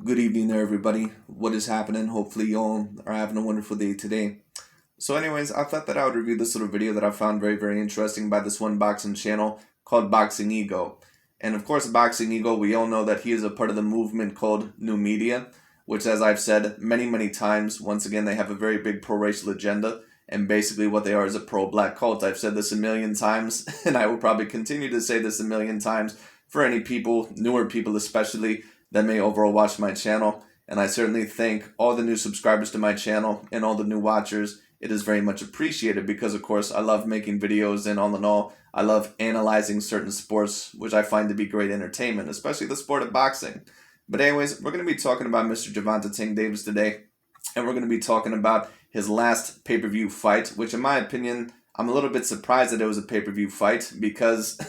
Good evening there, everybody. What is happening? Hopefully, you all are having a wonderful day today. So, anyways, I thought that I would review this little video that I found very, very interesting by this one boxing channel called Boxing Ego. And of course, Boxing Ego, we all know that he is a part of the movement called New Media, which, as I've said many, many times, once again, they have a very big pro-racial agenda. And basically, what they are is a pro-black cult. I've said this a million times, and I will probably continue to say this a million times for any people, newer people especially, that may overall watch my channel. And I certainly thank all the new subscribers to my channel and all the new watchers. It is very much appreciated because, of course, I love making videos, and all in all, I love analyzing certain sports, which I find to be great entertainment, especially the sport of boxing. But anyways, we're going to be talking about Mr. Gervonta Tank Davis today, and we're going to be talking about his last pay-per-view fight, which in my opinion, I'm a little bit surprised that it was a pay-per-view fight because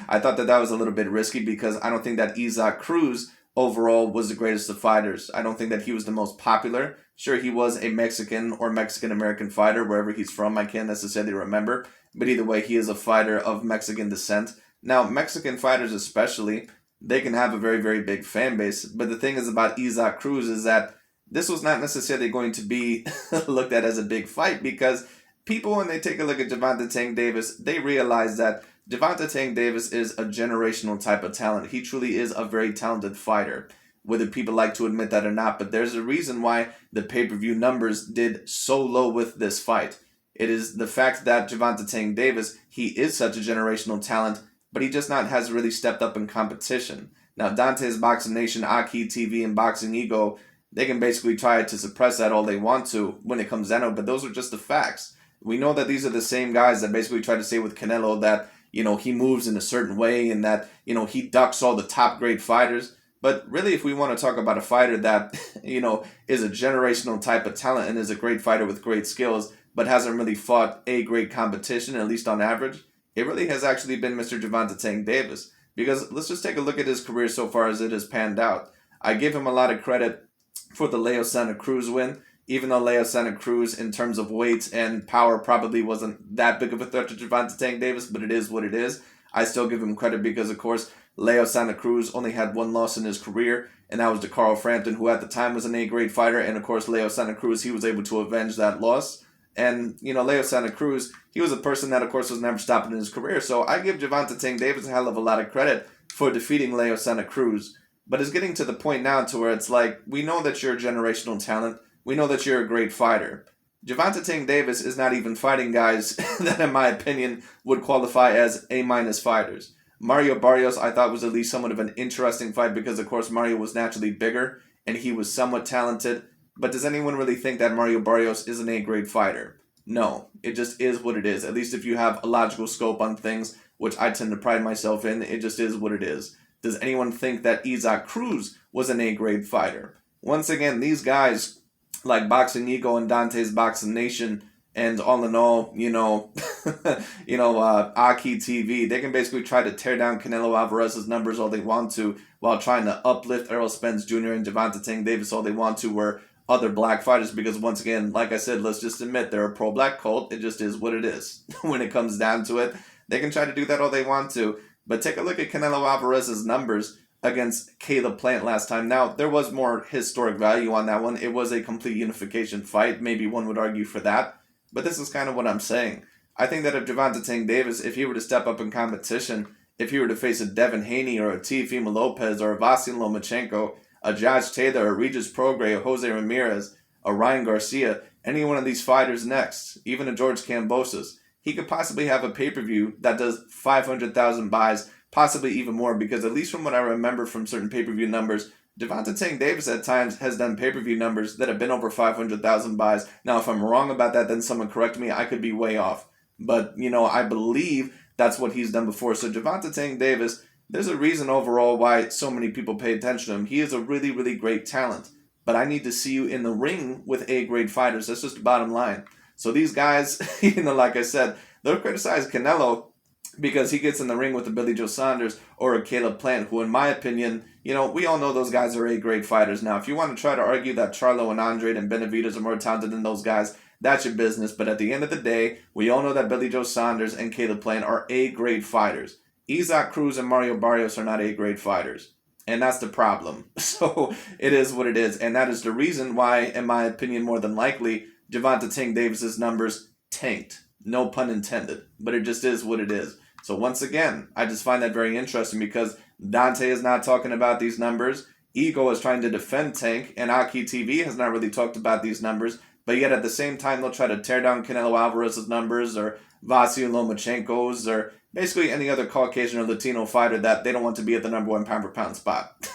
I thought that that was a little bit risky because I don't think that Isaac Cruz overall was the greatest of fighters. I don't think that he was the most popular. Sure, he was a Mexican or Mexican-American fighter, wherever he's from. I can't necessarily remember. But either way, he is a fighter of Mexican descent. Now, Mexican fighters especially, they can have a very, very big fan base. But the thing is about Isaac Cruz is that this was not necessarily going to be looked at as a big fight because people, when they take a look at Gervonta Tank Davis, they realize that Gervonta Tank Davis is a generational type of talent. He truly is a very talented fighter, whether people like to admit that or not. But there's a reason why the pay-per-view numbers did so low with this fight. It is the fact that Gervonta Tank Davis, he is such a generational talent, but he just not has really stepped up in competition. Now, Dante's Boxing Nation, Aki TV, and Boxing Ego, they can basically try to suppress that all they want to when it comes down to it, but those are just the facts. We know that these are the same guys that basically try to say with Canelo that, he moves in a certain way and that, he ducks all the top grade fighters. But really, if we want to talk about a fighter that, is a generational type of talent and is a great fighter with great skills, but hasn't really fought a great competition, at least on average, it really has actually been Mr. Gervonta Tank Davis. Because let's just take a look at his career so far as it has panned out. I give him a lot of credit for the Leo Santa Cruz win, even though Leo Santa Cruz, in terms of weight and power, probably wasn't that big of a threat to Gervonta Tank Davis, but it is what it is. I still give him credit because, of course, Leo Santa Cruz only had one loss in his career, and that was to Carl Frampton, who at the time was an A-grade fighter, and, of course, Leo Santa Cruz, he was able to avenge that loss. And, Leo Santa Cruz, he was a person that, of course, was never stopping in his career, so I give Gervonta Tank Davis a hell of a lot of credit for defeating Leo Santa Cruz. But it's getting to the point now to where it's like, we know that you're a generational talent. We know that you're a great fighter. Gervonta Tank Davis is not even fighting guys that, in my opinion, would qualify as A-minus fighters. Mario Barrios, I thought, was at least somewhat of an interesting fight because, of course, Mario was naturally bigger and he was somewhat talented. But does anyone really think that Mario Barrios is an A-grade fighter? No, it just is what it is. At least if you have a logical scope on things, which I tend to pride myself in, it just is what it is. Does anyone think that Isaac Cruz was an A-grade fighter? Once again, these guys, like Boxing Ego and Dante's Boxing Nation, and all in all, Aki TV, they can basically try to tear down Canelo Alvarez's numbers all they want to, while trying to uplift Errol Spence Jr. and Gervonta Tank Davis all they want to, where other black fighters, because once again, like I said, let's just admit they're a pro-black cult. It just is what it is. When it comes down to it, they can try to do that all they want to. But take a look at Canelo Alvarez's numbers against Caleb Plant last time. Now, there was more historic value on that one. It was a complete unification fight. Maybe one would argue for that. But this is kind of what I'm saying. I think that if Gervonta Tank Davis, if he were to step up in competition, if he were to face a Devin Haney or a Teofimo Lopez or a Vasyl Lomachenko, a Josh Taylor, a Regis Prograis, a Jose Ramirez, a Ryan Garcia, any one of these fighters next, even a George Kambosos, he could possibly have a pay-per-view that does 500,000 buys, possibly even more, because at least from what I remember from certain pay-per-view numbers, Gervonta Tank Davis at times has done pay-per-view numbers that have been over 500,000 buys. Now, if I'm wrong about that, then someone correct me. I could be way off. But, I believe that's what he's done before. So Gervonta Tank Davis, there's a reason overall why so many people pay attention to him. He is a really, really great talent. But I need to see you in the ring with A-grade fighters. That's just the bottom line. So these guys, like I said, they'll criticize Canelo because he gets in the ring with a Billy Joe Saunders or a Caleb Plant, who, in my opinion, we all know those guys are A-grade fighters. Now, if you want to try to argue that Charlo and Andre and Benavidez are more talented than those guys, that's your business. But at the end of the day, we all know that Billy Joe Saunders and Caleb Plant are A-grade fighters. Isaac Cruz and Mario Barrios are not A-grade fighters. And that's the problem. So it is what it is. And that is the reason why, in my opinion, more than likely, Gervonta Tank Davis's numbers tanked. No pun intended. But it just is what it is. So once again, I just find that very interesting because Dante is not talking about these numbers. Ego is trying to defend Tank, and Aki TV has not really talked about these numbers. But yet at the same time, they'll try to tear down Canelo Alvarez's numbers or Vasyl Lomachenko's or basically any other Caucasian or Latino fighter that they don't want to be at the #1 pound-for-pound spot.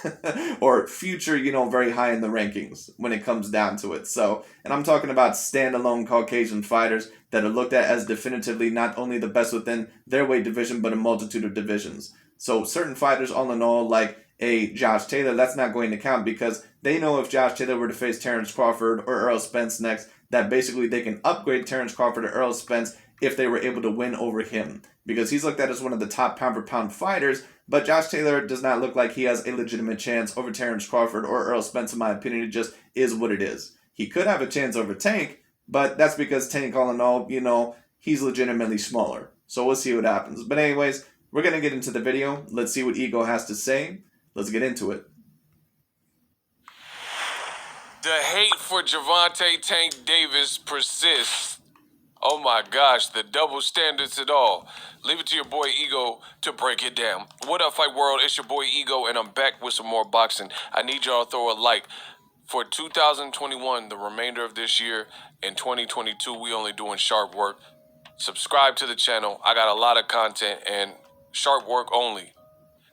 Or future, very high in the rankings when it comes down to it. So, and I'm talking about standalone Caucasian fighters that are looked at as definitively not only the best within their weight division, but a multitude of divisions. So certain fighters, all in all, like a Josh Taylor, that's not going to count because they know if Josh Taylor were to face Terrence Crawford or Errol Spence next, that basically they can upgrade Terrence Crawford or Errol Spence if they were able to win over him. Because he's looked at as one of the top pound-for-pound fighters, but Josh Taylor does not look like he has a legitimate chance over Terrence Crawford or Errol Spence, in my opinion. It just is what it is. He could have a chance over Tank, but that's because Tank, all in all, he's legitimately smaller. So we'll see what happens. But anyways, we're going to get into the video. Let's see what Ego has to say. Let's get into it. The hate for Gervonta Tank Davis persists. Oh my gosh, the double standards at all. Leave it to your boy Ego to break it down. What up, Fight World? It's your boy Ego, and I'm back with some more boxing. I need y'all to throw a like. For 2021, the remainder of this year, in 2022, we only doing sharp work. Subscribe to the channel. I got a lot of content and sharp work only.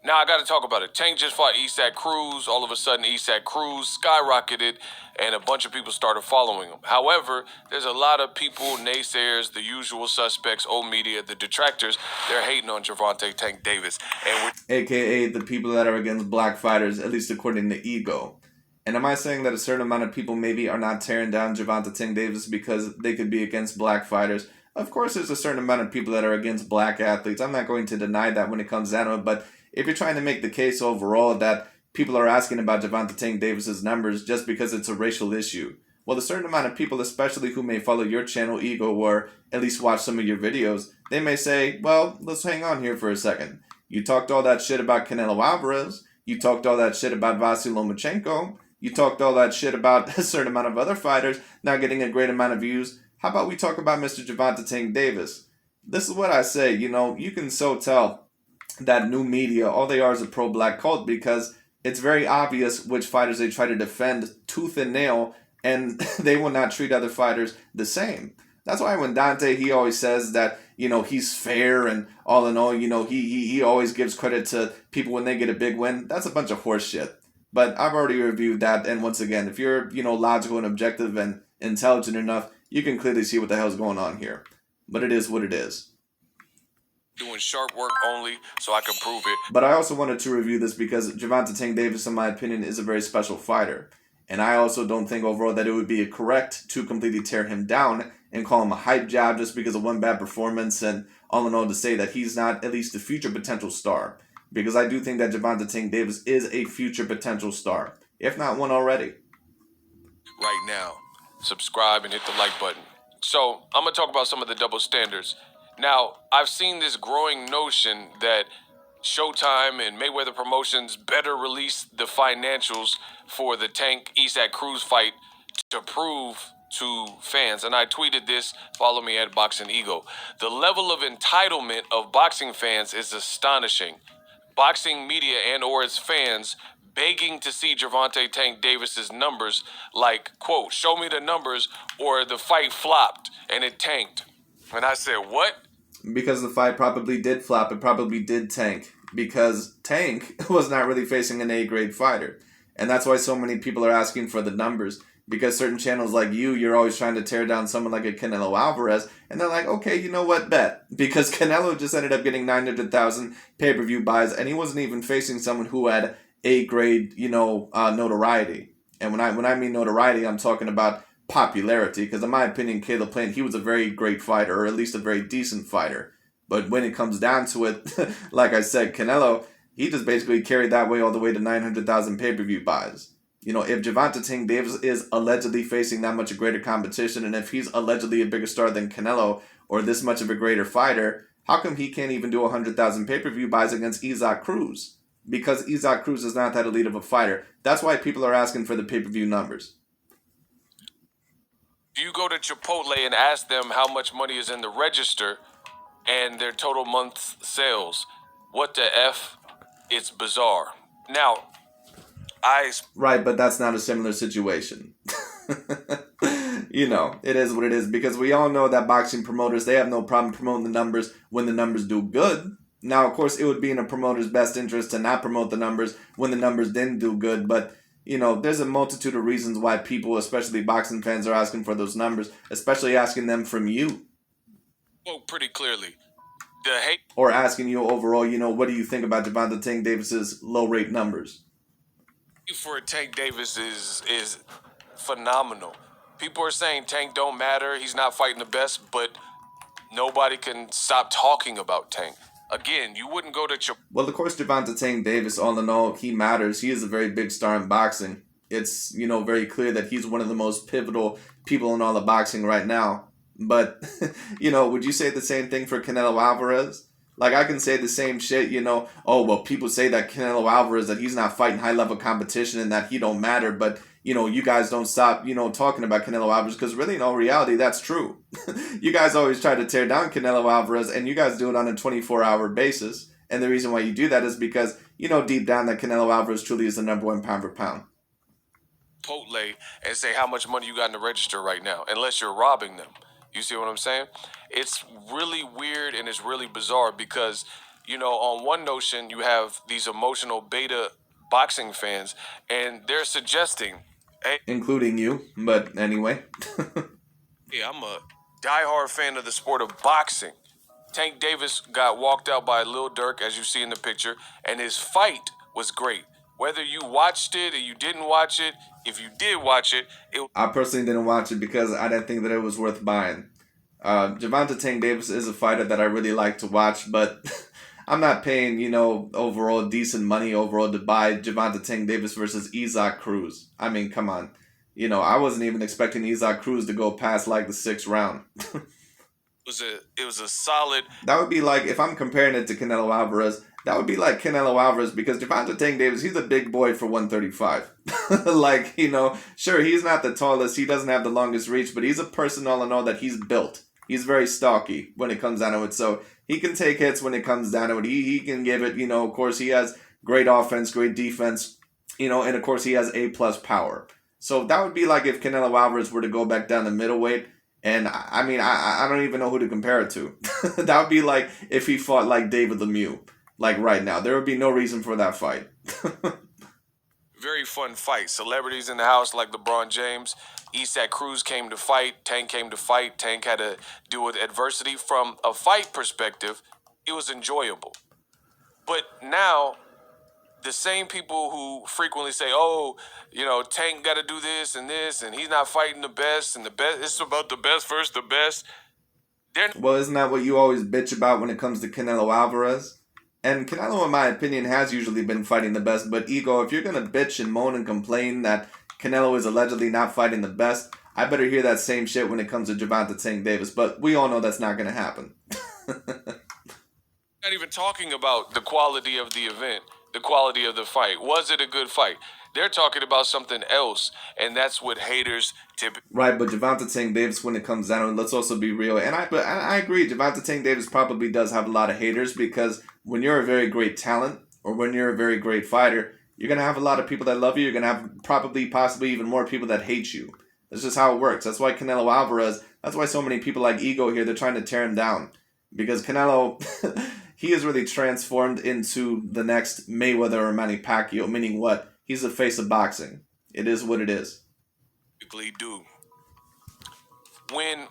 Now I got to talk about it. Tank just fought Isaac Cruz. All of a sudden, Isaac Cruz skyrocketed, and a bunch of people started following him. However, there's a lot of people, naysayers, the usual suspects, old media, the detractors. They're hating on Gervonta Tank Davis, and AKA the people that are against black fighters, at least according to Ego. And am I saying that a certain amount of people maybe are not tearing down Gervonta Tank Davis because they could be against black fighters? Of course, there's a certain amount of people that are against black athletes. I'm not going to deny that when it comes down to it, but if you're trying to make the case overall that people are asking about Gervonta Tank Davis's numbers just because it's a racial issue, well, a certain amount of people, especially who may follow your channel, Ego, or at least watch some of your videos, they may say, well, let's hang on here for a second. You talked all that shit about Canelo Alvarez. You talked all that shit about Vasyl Lomachenko. You talked all that shit about a certain amount of other fighters not getting a great amount of views. How about we talk about Mr. Gervonta Tank Davis? This is what I say, you can so tell that new media, all they are is a pro-black cult because it's very obvious which fighters they try to defend tooth and nail, and they will not treat other fighters the same. That's why when Dante, he always says that, he's fair and all in all, he always gives credit to people when they get a big win. That's a bunch of horse shit. But I've already reviewed that, and once again, if you're, logical and objective and intelligent enough, you can clearly see what the hell's going on here. But it is what it is. doing sharp work only so I can prove it. But I also wanted to review this because Gervonta Tank Davis, in my opinion, is a very special fighter. And I also don't think overall that it would be correct to completely tear him down and call him a hype job just because of one bad performance and all in all to say that he's not at least a future potential star. Because I do think that Gervonta Tank Davis is a future potential star, if not one already. Right now, subscribe and hit the like button. So, I'm going to talk about some of the double standards. Now, I've seen this growing notion that Showtime and Mayweather Promotions better release the financials for the Tank Isaac Cruz fight to prove to fans. And I tweeted this, follow me at Boxing Ego. The level of entitlement of boxing fans is astonishing. Boxing media and or its fans begging to see Gervonta Tank Davis's numbers like, quote, show me the numbers or the fight flopped and it tanked. And I said, what? Because the fight probably did flop. It probably did tank. Because Tank was not really facing an A-grade fighter. And that's why so many people are asking for the numbers. Because certain channels like you're always trying to tear down someone like a Canelo Alvarez. And they're like, okay, you know what, bet. Because Canelo just ended up getting 900,000 pay-per-view buys. And he wasn't even facing someone who had A-grade, notoriety. And when I mean notoriety, I'm talking about popularity. Because in my opinion, Caleb Plant, he was a very great fighter. Or at least a very decent fighter. But when it comes down to it, like I said, Canelo, he just basically carried that way all the way to 900,000 pay-per-view buys. If Gervonta Tank Davis is allegedly facing that much a greater competition, and if he's allegedly a bigger star than Canelo, or this much of a greater fighter, how come he can't even do 100,000 pay-per-view buys against Isaac Cruz? because Isaac Cruz is not that elite of a fighter. That's why people are asking for the pay-per-view numbers. You go to Chipotle and ask them how much money is in the register and their total month sales. What the F? It's bizarre. Now, Right, but that's not a similar situation. You know, it is what it is, because we all know that boxing promoters, they have no problem promoting the numbers when the numbers do good. Now, of course, it would be in a promoter's best interest to not promote the numbers when the numbers didn't do good, but you know, there's a multitude of reasons why people, especially boxing fans, are asking for those numbers, especially asking them from you. spoke pretty clearly. The hate Or asking you overall, you know, what do you think about Gervonta Tank Davis's low rate numbers? for Tank Davis is phenomenal. People are saying Tank don't matter. He's not fighting the best, but nobody can stop talking about Tank. Again, you wouldn't go to Well, of course, Gervonta Tank Davis, all in all, he matters. He is a very big star in boxing. It's, you know, very clear that he's one of the most pivotal people in all of boxing right now. But, you know, would you say the same thing for Canelo Alvarez? Like, I can say the same shit, you know. Oh, well, people say that Canelo Alvarez, that he's not fighting high-level competition and that he don't matter. But, you know, you guys don't stop, you know, talking about Canelo Alvarez, because really, in all reality, that's true. You guys always try to tear down Canelo Alvarez, and you guys do it on a 24-hour basis. And the reason why you do that is because, you know, deep down that Canelo Alvarez truly is the number one pound for pound. Chipotle and say how much money you got in the register right now, unless you're robbing them. You see what I'm saying? It's really weird and it's really bizarre because, you know, on one notion, you have these emotional beta boxing fans, and they're suggesting, hey, Including you, but anyway. I'm a diehard fan of the sport of boxing. Tank Davis got walked out by Lil Durk, as you see in the picture, and his fight was great. Whether you watched it or you didn't watch it, if you did watch it, I personally didn't watch it because I didn't think that it was worth buying. Gervonta Tank Davis is a fighter that I really like to watch, but I'm not paying, you know, overall decent money overall to buy Gervonta Tank Davis versus Isaac Cruz. I mean, come on. You know, I wasn't even expecting Isaac Cruz to go past like the 6th round. it was a solid. That would be like, if I'm comparing it to Canelo Alvarez, that would be like Canelo Alvarez, because Gervonta Tank Davis, he's a big boy for 135. Like, you know, sure, he's not the tallest, he doesn't have the longest reach, but he's a person all in all that he's built. He's very stocky when it comes down to it, so he can take hits when it comes down to it. He can give it, you know, of course, he has great offense, great defense, you know, and of course, he has A-plus power. So that would be like if Canelo Alvarez were to go back down to middleweight. And I mean, I don't even know who to compare it to. That would be like if he fought like David Lemieux. Like right now, there would be no reason for that fight. Very fun fight. Celebrities in the house like LeBron James. Isaac Cruz came to fight. Tank came to fight. Tank had to deal with adversity. From a fight perspective, it was enjoyable. But now, the same people who frequently say, oh, you know, Tank got to do this, and he's not fighting the best, and the best, it's about the best versus the best. Well, isn't that what you always bitch about when it comes to Canelo Alvarez? And Canelo, in my opinion, has usually been fighting the best. But Ego, if you're going to bitch and moan and complain that Canelo is allegedly not fighting the best, I better hear that same shit when it comes to Gervonta Tank Davis. But we all know that's not going to happen. Not even talking about the quality of the event, the quality of the fight. Was it a good fight? They're talking about something else, and that's what haters typically. Right, but Gervonta Tank Davis, when it comes down to it, let's also be real. And I agree, Gervonta Tank Davis probably does have a lot of haters, because when you're a very great talent or when you're a very great fighter, you're going to have a lot of people that love you. You're going to have probably, possibly even more people that hate you. That's just how it works. That's why Canelo Alvarez, that's why so many people like Ego here, they're trying to tear him down. Because Canelo, he is really transformed into the next Mayweather or Manny Pacquiao, meaning what? He's the face of boxing. It is what it is. Do. When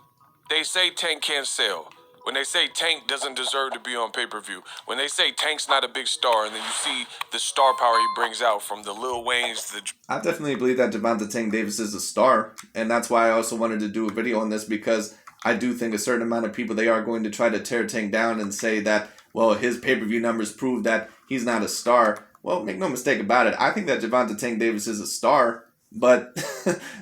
they say Tank can't sell, when they say Tank doesn't deserve to be on pay-per-view, when they say Tank's not a big star, and then you see the star power he brings out from the Lil Waynes, I definitely believe that Gervonta Tank Davis is a star, and that's why I also wanted to do a video on this, because I do think a certain amount of people, they are going to try to tear Tank down and say that, well, his pay-per-view numbers prove that he's not a star. Well, make no mistake about it. I think that Gervonta Tank Davis is a star, but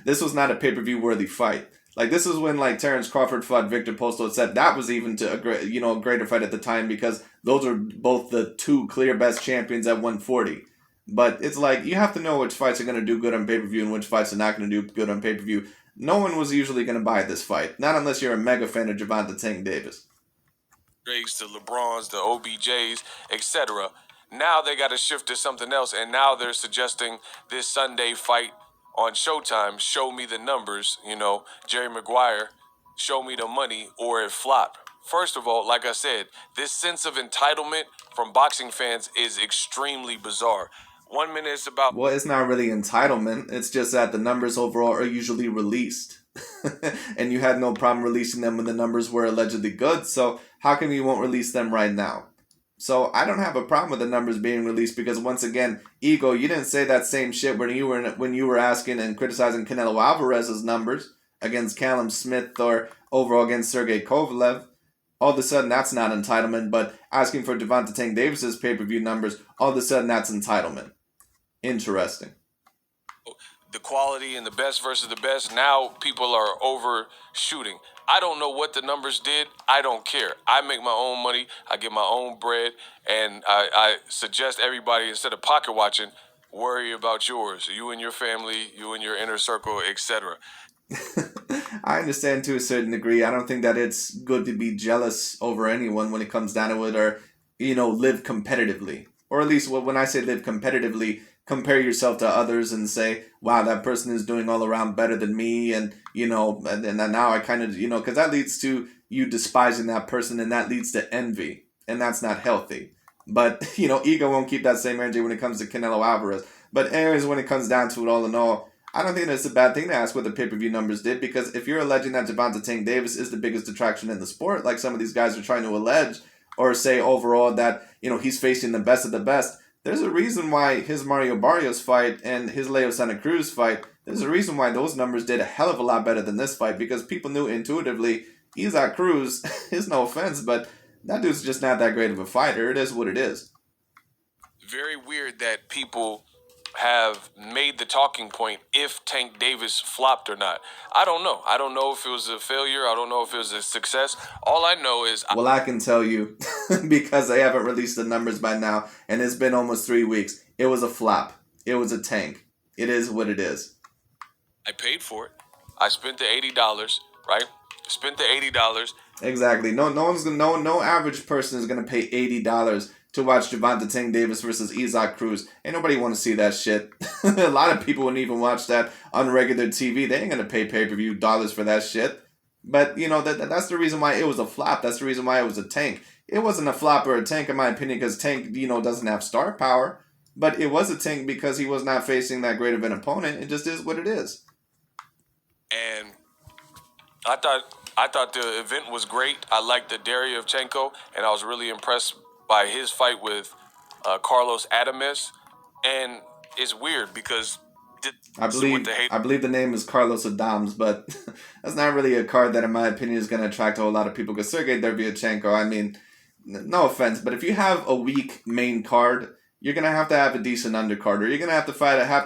this was not a pay-per-view worthy fight. Like this is when like Terrence Crawford fought Victor Postol. It said that was even to a greater fight at the time because those are both the two clear best champions at 140. But it's like you have to know which fights are going to do good on pay per view and which fights are not going to do good on pay per view. No one was usually going to buy this fight, not unless you're a mega fan of Gervonta Tank Davis. The LeBrons, the OBJs, etc. Now they got to shift to something else, and now they're suggesting this Sunday fight on Showtime. Show me the numbers, Jerry Maguire. Show me the money, or it flop. First of all, like I said, this sense of entitlement from boxing fans is extremely bizarre. 1 minute it's about Well, it's not really entitlement. It's just that the numbers overall are usually released. And you had no problem releasing them when the numbers were allegedly good, so how come you won't release them right now? So I don't have a problem with the numbers being released because once again, Ego, you didn't say that same shit when you were asking and criticizing Canelo Alvarez's numbers against Callum Smith or overall against Sergey Kovalev. All of a sudden, that's not entitlement, but asking for Gervonta Tank Davis's pay-per-view numbers, all of a sudden, that's entitlement. Interesting. the quality and the best versus the best. Now people are overshooting. I don't know what the numbers did. I don't care. I make my own money. I get my own bread. And I suggest everybody, instead of pocket watching, worry about yours. You and your family, you and your inner circle, etc. I understand to a certain degree. I don't think that it's good to be jealous over anyone when it comes down to it or, live competitively. Or at least when I say live competitively, compare yourself to others and say, wow, that person is doing all around better than me. And, and now I kind of, because that leads to you despising that person and that leads to envy. And that's not healthy. But, ego won't keep that same energy when it comes to Canelo Alvarez. But anyways, when it comes down to it all in all, I don't think that's a bad thing to ask what the pay-per-view numbers did, because if you're alleging that Gervonta Tank Davis is the biggest attraction in the sport, like some of these guys are trying to allege, or say overall that, he's facing the best of the best, there's a reason why his Mario Barrios fight and his Leo Santa Cruz fight, there's a reason why those numbers did a hell of a lot better than this fight, because people knew intuitively, Isaac Cruz, is no offense, but that dude's just not that great of a fighter. It is what it is. Very weird that people have made the talking point if Tank Davis flopped or not. I don't know. I don't know if it was a failure. I don't know if it was a success. All I know is... Well, I can tell you, because they haven't released the numbers by now, and it's been almost 3 weeks. It was a flop. It was a tank. It is what it is. I paid for it. I spent the $80, right? Spent the $80. Exactly. No average person is gonna pay $80 to watch Gervonta Tank Davis versus Isaac Cruz. Ain't nobody want to see that shit. A lot of people wouldn't even watch that on regular TV. They ain't gonna pay pay-per-view dollars for that shit. But that's the reason why it was a flop. That's the reason why it was a tank. It wasn't a flop or a tank in my opinion because Tank doesn't have star power. But it was a tank because he was not facing that great of an opponent. It just is what it is. And I thought the event was great. I liked the Deryevchenko, and I was really impressed by his fight with Carlos Adames. And it's weird because I believe the name is Carlos Adams, but that's not really a card that, in my opinion, is going to attract a whole lot of people. Because Sergey Derevyanchenko, I mean, no offense, but if you have a weak main card, you're going to have a decent undercard, or you're going to have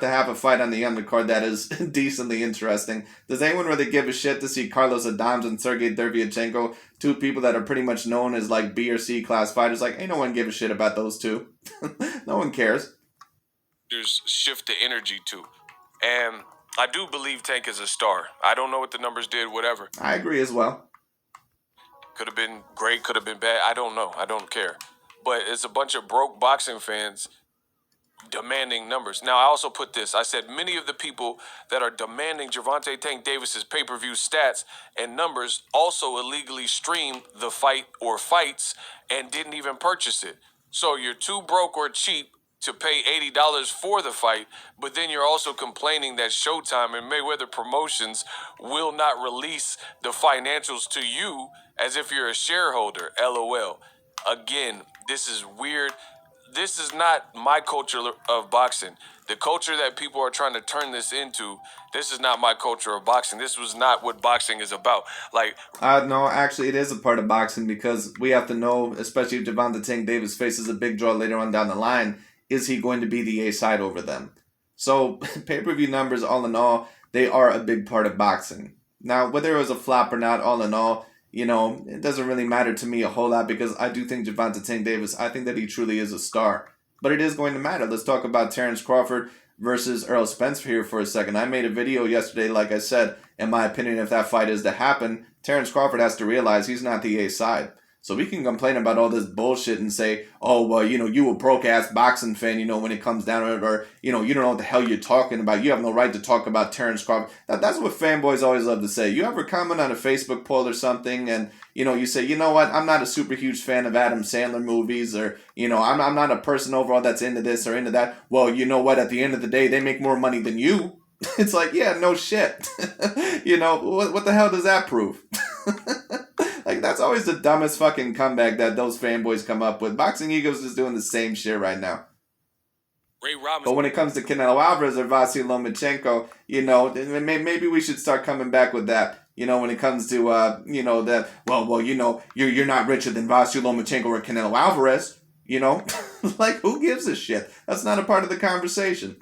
to have a fight on the undercard that is decently interesting. Does anyone really give a shit to see Carlos Adams and Sergey Derevyanchenko, two people that are pretty much known as like B or C class fighters? Like, ain't no one give a shit about those two. No one cares. There's shift the energy to. And I do believe Tank is a star. I don't know what the numbers did, whatever. I agree as well. Could have been great, could have been bad. I don't know. I don't care. But it's a bunch of broke boxing fans demanding numbers. Now, I also put this. I said many of the people that are demanding Gervonta Tank Davis's pay-per-view stats and numbers also illegally streamed the fight or fights and didn't even purchase it. So you're too broke or cheap to pay $80 for the fight, but then you're also complaining that Showtime and Mayweather Promotions will not release the financials to you as if you're a shareholder. LOL. Again, this is weird. This is not my culture of boxing. The culture that people are trying to turn this into, this is not my culture of boxing. This was not what boxing is about. No, actually, it is a part of boxing because we have to know, especially if Gervonta Tank Davis faces a big draw later on down the line, is he going to be the A side over them? So, pay-per-view numbers, all in all, they are a big part of boxing. Now, whether it was a flop or not, all in all, it doesn't really matter to me a whole lot because I do think Gervonta Tank Davis, I think that he truly is a star. But it is going to matter. Let's talk about Terrence Crawford versus Errol Spence here for a second. I made a video yesterday, like I said, in my opinion, if that fight is to happen, Terrence Crawford has to realize he's not the A side. So we can complain about all this bullshit and say, oh, well, you a broke-ass boxing fan, when it comes down to it, or, you don't know what the hell you're talking about. You have no right to talk about Terrence Crawford. That's what fanboys always love to say. You ever comment on a Facebook poll or something and, you say, you know what, I'm not a super huge fan of Adam Sandler movies, or, I'm not a person overall that's into this or into that. Well, you know what, at the end of the day, they make more money than you. It's like, yeah, no shit. What the hell does that prove? Like, that's always the dumbest fucking comeback that those fanboys come up with. Boxing Ego's is doing the same shit right now. Ray Robinson. But when it comes to Canelo Alvarez or Vasily Lomachenko, maybe we should start coming back with that. When it comes to, that, you're not richer than Vasily Lomachenko or Canelo Alvarez, Like, who gives a shit? That's not a part of the conversation.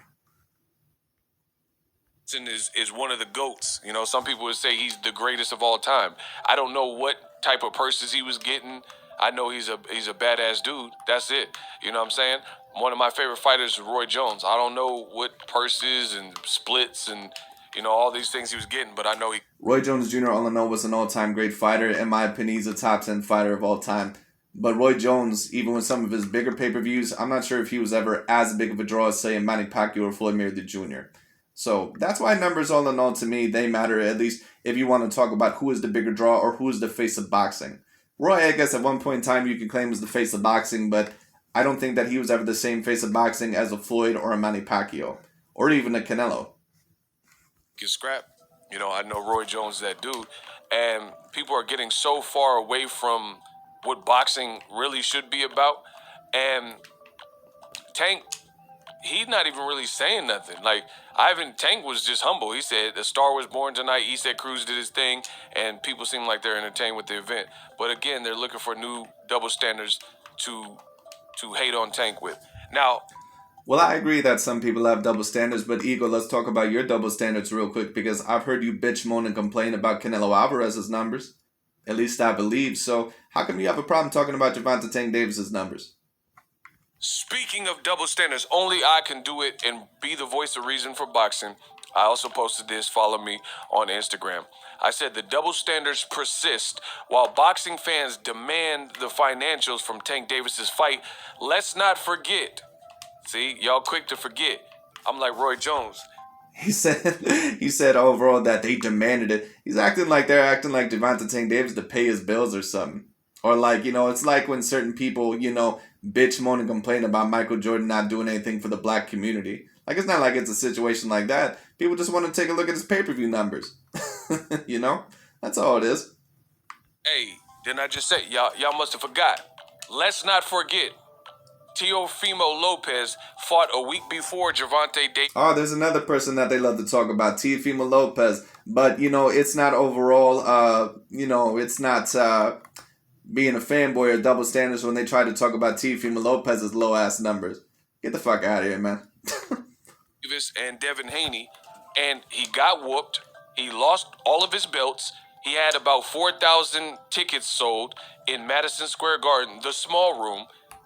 Is one of the GOATs. Some people would say he's the greatest of all time. I don't know what type of purses he was getting. I know he's a badass dude. That's it. You know what I'm saying? One of my favorite fighters is Roy Jones. I don't know what purses and splits and all these things he was getting, but I know Roy Jones Jr. all in all was an all-time great fighter. In my opinion, he's a top 10 fighter of all time. But Roy Jones, even with some of his bigger pay-per-views, I'm not sure if he was ever as big of a draw as, say, Manny Pacquiao or Floyd Mayweather Jr. So that's why numbers, all in all, to me, they matter, at least if you want to talk about who is the bigger draw or who is the face of boxing. Roy, I guess at one point in time you could claim was the face of boxing, but I don't think that he was ever the same face of boxing as a Floyd or a Manny Pacquiao, or even a Canelo. get scrapped. I know Roy Jones is that dude, and people are getting so far away from what boxing really should be about, and Tank, he's not even really saying nothing. Like, Tank was just humble. He said the star was born tonight. He said Cruz did his thing, and people seem like they're entertained with the event. But again, they're looking for new double standards to hate on Tank with. Now, well, I agree that some people have double standards, but Ego, let's talk about your double standards real quick, because I've heard you bitch, moan, and complain about Canelo Alvarez's numbers. At least I believe. So how come you have a problem talking about Gervonta Tank Davis's numbers? speaking of double standards, only I can do it and be the voice of reason for boxing. I also posted this. Follow me on Instagram. I said the double standards persist while boxing fans demand the financials from Tank Davis's fight. Let's not forget. See, y'all quick to forget. I'm like Roy Jones. He said overall that they demanded it. They're acting like Gervonta Tank Davis to pay his bills or something. Or like, it's like when certain people, bitch, moan, and complain about Michael Jordan not doing anything for the black community. Like, it's not like it's a situation like that. People just want to take a look at his pay-per-view numbers. That's all it is. Hey, didn't I just say, y'all must have forgot. Let's not forget. Teofimo Lopez fought a week before Gervonta Davis. Oh, there's another person that they love to talk about, Teofimo Lopez. But, it's not overall, it's not being a fanboy or double standards when they try to talk about Teofimo Lopez's low-ass numbers. Get the fuck out of here, man. Davis and Devin Haney, and he got whooped. He lost all of his belts. He had about 4,000 tickets sold in Madison Square Garden, the small room,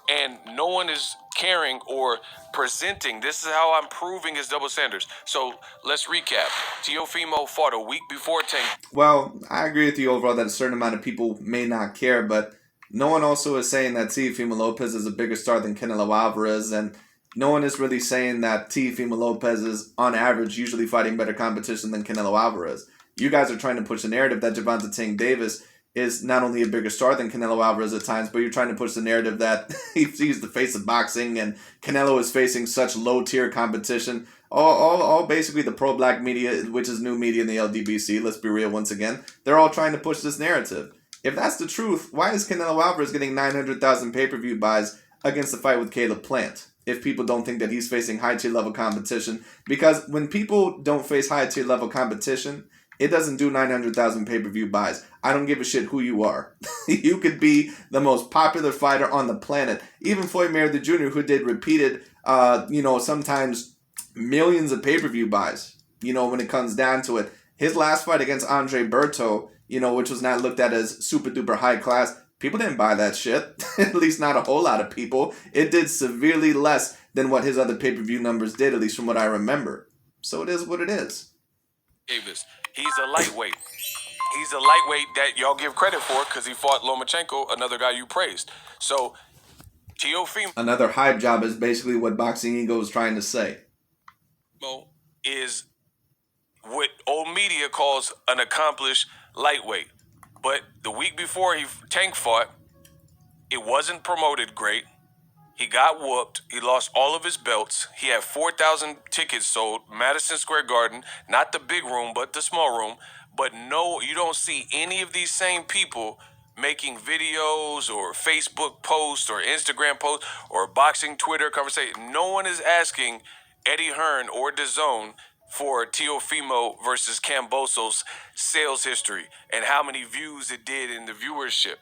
and no one is caring or presenting. This is how I'm proving his double standards. So let's recap. Teofimo fought a week before Tank. Well, I agree with you overall that a certain amount of people may not care, but no one also is saying that Teofimo Lopez is a bigger star than Canelo Alvarez, and no one is really saying that Teofimo Lopez is, on average, usually fighting better competition than Canelo Alvarez. You guys are trying to push the narrative that Gervonta Tank Davis is not only a bigger star than Canelo Alvarez at times, but you're trying to push the narrative that he's the face of boxing and Canelo is facing such low-tier competition. All basically the pro-black media, which is new media in the LDBC, let's be real once again, they're all trying to push this narrative. If that's the truth, why is Canelo Alvarez getting 900,000 pay-per-view buys against the fight with Caleb Plant? If people don't think that he's facing high-tier level competition. Because when people don't face high-tier level competition, it doesn't do 900,000 pay-per-view buys. I don't give a shit who you are. You could be the most popular fighter on the planet. Even Floyd Mayweather Jr., who did repeated, sometimes millions of pay-per-view buys, when it comes down to it. His last fight against Andre Berto, which was not looked at as super duper high class, people didn't buy that shit. At least not a whole lot of people. It did severely less than what his other pay-per-view numbers did, at least from what I remember. So it is what it is. Davis, he's a lightweight. He's a lightweight that y'all give credit for because he fought Lomachenko, another guy you praised. So, Teofimo Another hype job is basically what Boxing Ego is trying to say. is what old media calls an accomplished lightweight. But the week before Tank fought, it wasn't promoted great. He got whooped. He lost all of his belts. He had 4,000 tickets sold. Madison Square Garden, not the big room, but the small room. But no, you don't see any of these same people making videos or Facebook posts or Instagram posts or boxing Twitter conversation. No one is asking Eddie Hearn or DAZN for Teofimo versus Camboso's sales history and how many views it did in the viewership.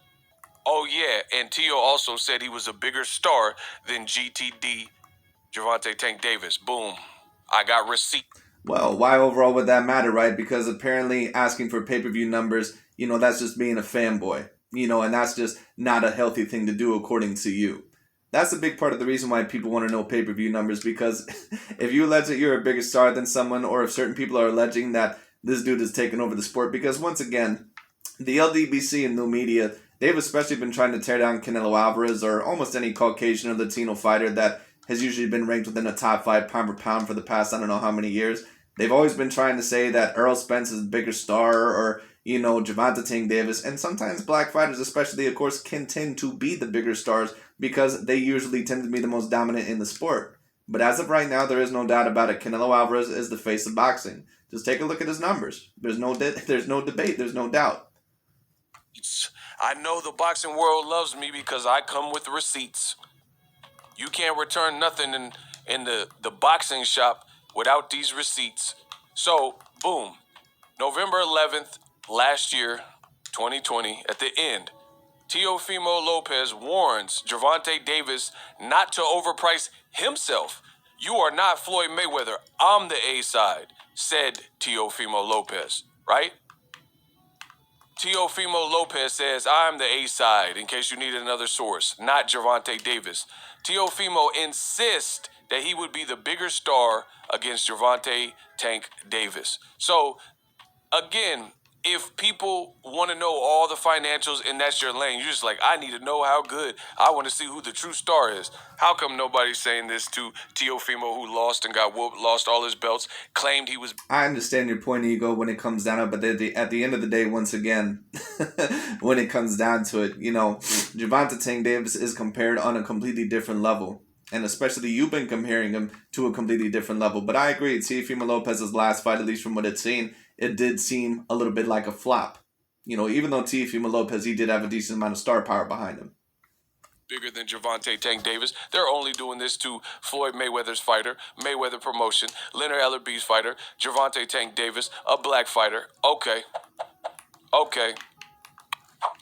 Oh, yeah, and Tio also said he was a bigger star than GTD, Gervonta Tank Davis. Boom. I got receipt. Well, why overall would that matter, right? Because apparently asking for pay-per-view numbers, that's just being a fanboy, and that's just not a healthy thing to do according to you. That's a big part of the reason why people want to know pay-per-view numbers, because if you allege that you're a bigger star than someone, or if certain people are alleging that this dude has taken over the sport, because once again, the LDBC and new media, they've especially been trying to tear down Canelo Alvarez or almost any Caucasian or Latino fighter that has usually been ranked within a top 5 pound for pound for the past I don't know how many years. They've always been trying to say that Errol Spence is a bigger star or, Gervonta Tank Davis. And sometimes black fighters especially, of course, can tend to be the bigger stars because they usually tend to be the most dominant in the sport. But as of right now, there is no doubt about it. Canelo Alvarez is the face of boxing. Just take a look at his numbers. There's no debate. There's no doubt. I know the boxing world loves me because I come with receipts. You can't return nothing in the boxing shop without these receipts. So, boom. November 11th, last year, 2020, at the end, Teofimo Lopez warns Gervonta Davis not to overprice himself. You are not Floyd Mayweather. I'm the A side, said Teofimo Lopez, right? Teofimo Lopez says, I'm the A side, in case you need another source, not Gervonta Davis. Teofimo insists that he would be the bigger star against Gervonta Tank Davis. So, again, if people want to know all the financials and that's your lane, you're just like, I need to know how good. I want to see who the true star is. How come nobody's saying this to Teofimo, who lost and got whooped, lost all his belts, claimed he was... I understand your point, Ego, when it comes down to it, but at the end of the day, once again, when it comes down to it, Gervonta Tank Davis is compared on a completely different level. And especially you've been comparing him to a completely different level. But I agree, Teofimo Lopez's last fight, at least from what it's seen, it did seem a little bit like a flop. Even though Teofimo Lopez, he did have a decent amount of star power behind him. Bigger than Gervonta Tank Davis. They're only doing this to Floyd Mayweather's fighter, Mayweather Promotion, Leonard Ellerby's fighter, Gervonta Tank Davis, a black fighter. Okay.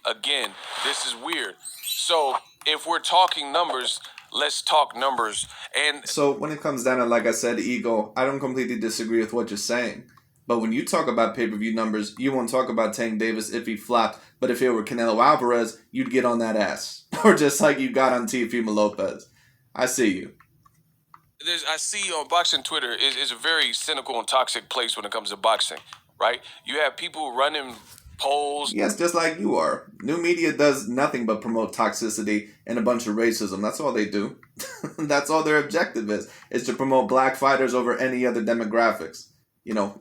Again, this is weird. So, if we're talking numbers, let's talk numbers. And so when it comes down to, like I said, Ego, I don't completely disagree with what you're saying. But when you talk about pay-per-view numbers, you won't talk about Tank Davis if he flopped. But if it were Canelo Alvarez, you'd get on that ass. Or just like you got on Teofimo Lopez. I see you. I see on boxing Twitter is a very cynical and toxic place when it comes to boxing, right? You have people running polls. Yes, just like you are. New media does nothing but promote toxicity and a bunch of racism. That's all they do. That's all their objective is to promote black fighters over any other demographics.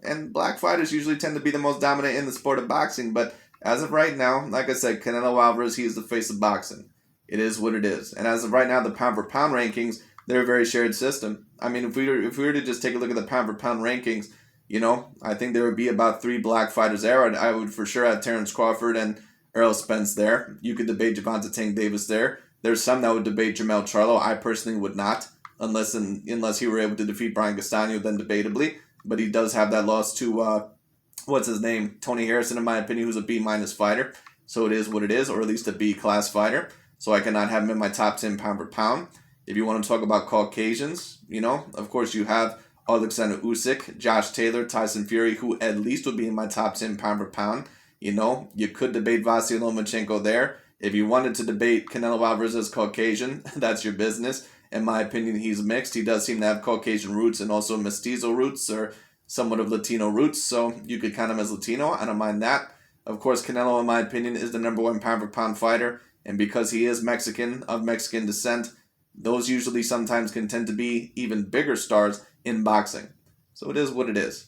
And black fighters usually tend to be the most dominant in the sport of boxing. But as of right now, like I said, Canelo Alvarez, he is the face of boxing. It is what it is. And as of right now, the pound for pound rankings, they're a very shared system. I mean, if we were to just take a look at the pound for pound rankings, I think there would be about 3 black fighters there. I would for sure add Terrence Crawford and Errol Spence there. You could debate Gervonta Tank Davis there. There's some that would debate Jermell Charlo. I personally would not, unless he were able to defeat Brian Castano, then debatably. But he does have that loss to, what's his name? Tony Harrison, in my opinion, who's a B- fighter. So it is what it is, or at least a B-class fighter. So I cannot have him in my top 10 pound for pound. If you want to talk about Caucasians, of course you have Alexander Usyk, Josh Taylor, Tyson Fury, who at least would be in my top 10 pound for pound. You know, you could debate Vasily Lomachenko there. If you wanted to debate Canelo Alvarez as Caucasian, that's your business. In my opinion, he's mixed. He does seem to have Caucasian roots and also mestizo roots or somewhat of Latino roots, so you could count him as Latino. I don't mind that. Of course, Canelo, in my opinion, is the number one pound for pound fighter, and because he is Mexican, of Mexican descent, those usually sometimes can tend to be even bigger stars in boxing. So it is what it is.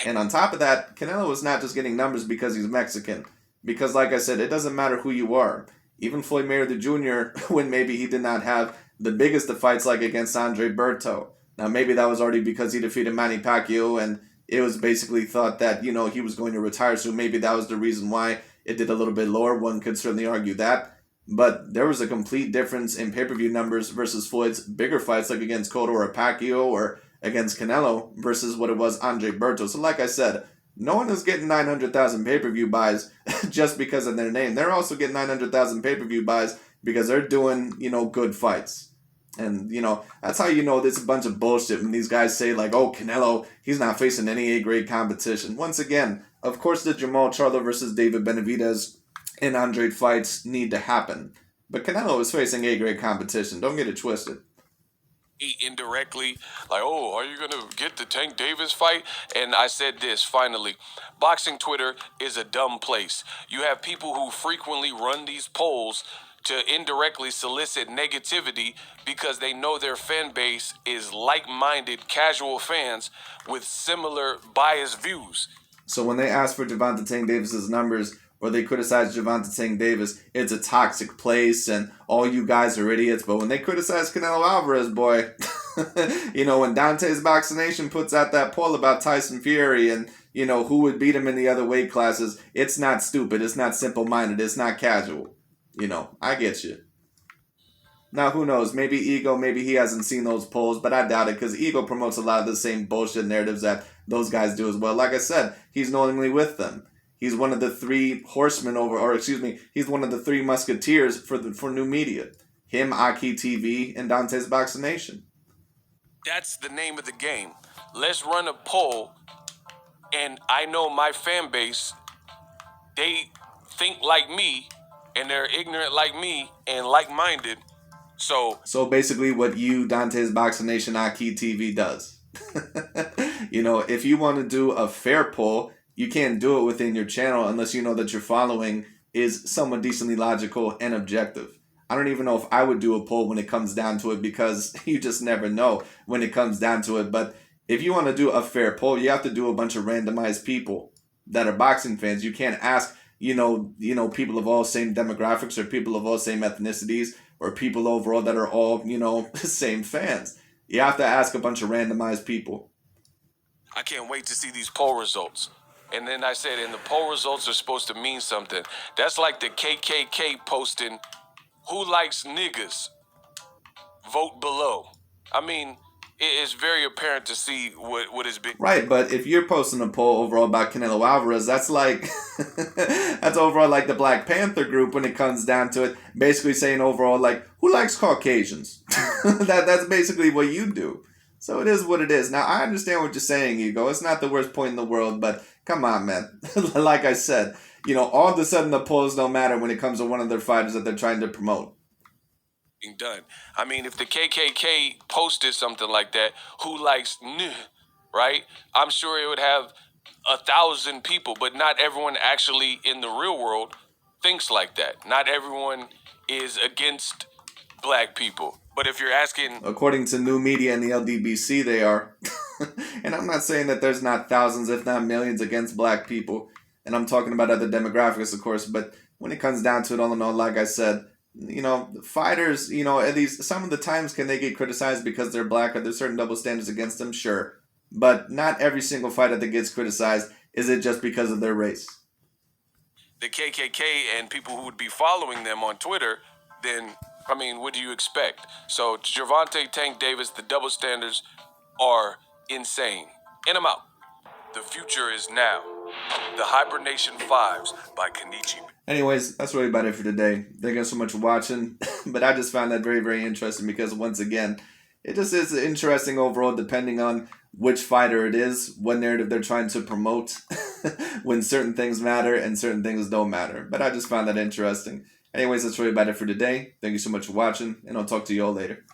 And on top of that, Canelo is not just getting numbers because he's Mexican. Because, like I said, it doesn't matter who you are. Even Floyd Mayweather Jr., when maybe he did not have the biggest of fights like against Andre Berto. Now, maybe that was already because he defeated Manny Pacquiao, and it was basically thought that, you know, he was going to retire, so maybe that was the reason why it did a little bit lower. One could certainly argue that. But there was a complete difference in pay-per-view numbers versus Floyd's bigger fights like against Cotto or Pacquiao or against Canelo versus what it was Andre Berto. So like I said, no one is getting 900,000 pay-per-view buys just because of their name. They're also getting 900,000 pay-per-view buys because they're doing, you know, good fights. And, you know, that's how you know this is a bunch of bullshit when these guys say, like, oh, Canelo, he's not facing any A-grade competition. Once again, of course the Jamal Charlo versus David Benavidez and Andre fights need to happen. But Canelo is facing A-grade competition. Don't get it twisted. Indirectly, like, oh, are you gonna get the Tank Davis fight? And I said this finally: boxing Twitter is a dumb place. You have people who frequently run these polls to indirectly solicit negativity because they know their fan base is like-minded casual fans with similar biased views. So when they ask for Gervonta Tank Davis's numbers, or they criticize Gervonta Tank Davis, it's a toxic place and all you guys are idiots. But when they criticize Canelo Alvarez, boy, you know, when Dante's Boxing Nation puts out that poll about Tyson Fury and, you know, who would beat him in the other weight classes, it's not stupid, it's not simple-minded, it's not casual. You know, I get you. Now, who knows? Maybe Ego, maybe he hasn't seen those polls, but I doubt it because Ego promotes a lot of the same bullshit narratives that those guys do as well. Like I said, he's knowingly with them. He's one of the three horsemen he's one of the three musketeers for new media. Him, Aki TV, and Dante's Boxing Nation. That's the name of the game. Let's run a poll, and I know my fan base, they think like me, and they're ignorant like me, and like-minded. So basically what you, Dante's Boxing Nation, Aki TV does. You know, if you want to do a fair poll, you can't do it within your channel unless you know that your following is somewhat decently logical and objective. I don't even know if I would do a poll when it comes down to it because you just never know when it comes down to it. But if you want to do a fair poll, you have to do a bunch of randomized people that are boxing fans. You can't ask, you know, people of all same demographics or people of all same ethnicities or people overall that are all, you know, same fans. You have to ask a bunch of randomized people. I can't wait to see these poll results. And then I said, and the poll results are supposed to mean something. That's like the KKK posting, who likes niggas? Vote below. I mean, it's very apparent to see what has been. Right, but if you're posting a poll overall about Canelo Alvarez, that's like, that's overall like the Black Panther group when it comes down to it. Basically saying overall, like, who likes Caucasians? That's basically what you do. So it is what it is. Now, I understand what you're saying, Ego. It's not the worst point in the world, but come on, man. Like I said, you know, all of a sudden the polls don't matter when it comes to one of their fighters that they're trying to promote. Done. I mean, if the KKK posted something like that, who likes right? I'm sure it would have 1,000 people, but not everyone actually in the real world thinks like that. Not everyone is against black people. But if you're asking... According to new media and the LDBC, they are. And I'm not saying that there's not thousands, if not millions, against black people. And I'm talking about other demographics, of course. But when it comes down to it, all in all, like I said, you know, fighters, you know, at least some of the times can they get criticized because they're black or there's certain double standards against them? Sure. But not every single fighter that gets criticized is it just because of their race. The KKK and people who would be following them on Twitter, then, I mean, what do you expect? So Gervonta Tank Davis, the double standards are insane. And I'm out. The future is now. The Hibernation Fives by Kenichi. Anyways, that's really about it for today. Thank you so much for watching. But I just found that very, very interesting because once again, it just is interesting overall, depending on which fighter it is, what narrative they're trying to promote, when certain things matter and certain things don't matter. But I just found that interesting. Anyways, that's really about it for today. Thank you so much for watching, and I'll talk to you all later.